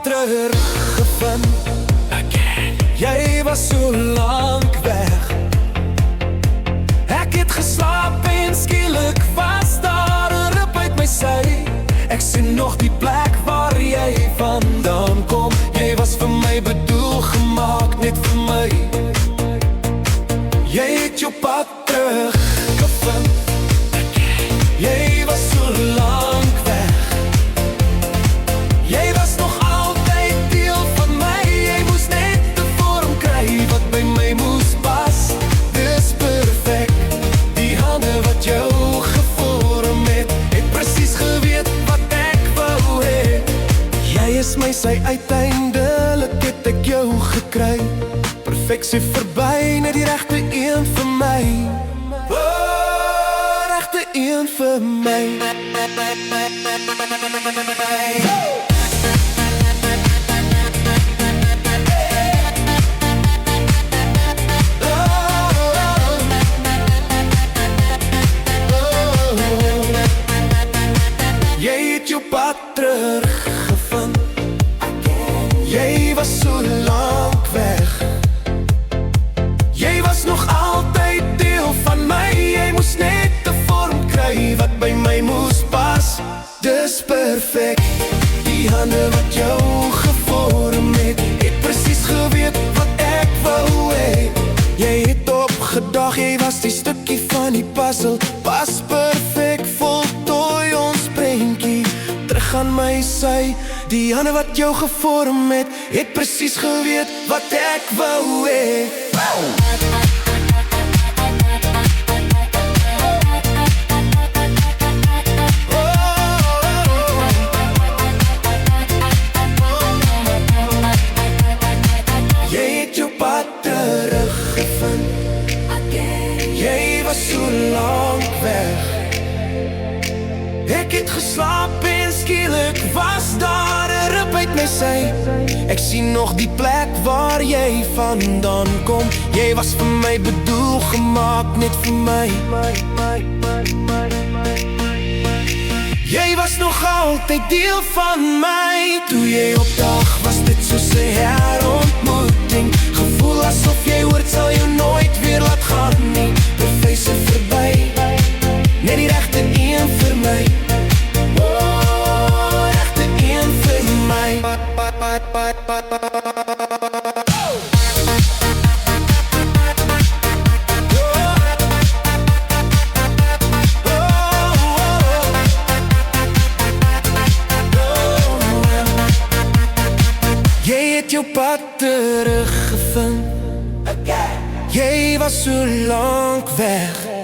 teruggevind. Jy was so lank weg. Ek het geslaap en skielik was daar 'n rip uit my sy. Ek sien nog die plek waar jy vandaan kom. Jy was vir my bedoel gemaak, net vir my. Jy het jou pad teruggevind. Jy was so lank weg. Jy was nog altyd deel van my. Jy moes net 'n vorm kry wat by my moes pas. Dis perfek. Die hande wat jou gevorm het presies geweet wat ek wou hê. Jy is my sy, uiteindelik het ek jou gekry. Perfeksie verby, net die regte een vir my. Regte een vir my. Jy het jou pad teruggevind. Jy was so lank weg. Jy was nog altyd deel van my. Jy moes net 'n vorm kry wat by my moes pas. Dis perfek. Die hande wat jou gevorm het presies geweet wat ek wou hê. Jy het opgedag, jy was die stukkie van die puzzle. Pas perfek, voltooi ons prentjie. Terug aan my sy. Die hande wat jou gevorm het presies geweet wat ek wou hê. Jy het jou pad teruggevind. Jy was so lank weg. Ek het geslaap en skielik was daar 'n rip uit my sy. Ek sien nog die plek waar jy vandaan kom. Jy was vir my bedoel gemaak, net vir my. Jy was nog altyd deel van my. Toe jy opdag, was dit soos 'n herontmoeting. Gevoel asof jy hoort sal jou nooit weer laat gaan nie. Perfeksie verby, net die regte een vir my. Regte een vir my. Jy het jou pad teruggevind. Jy was so lank weg.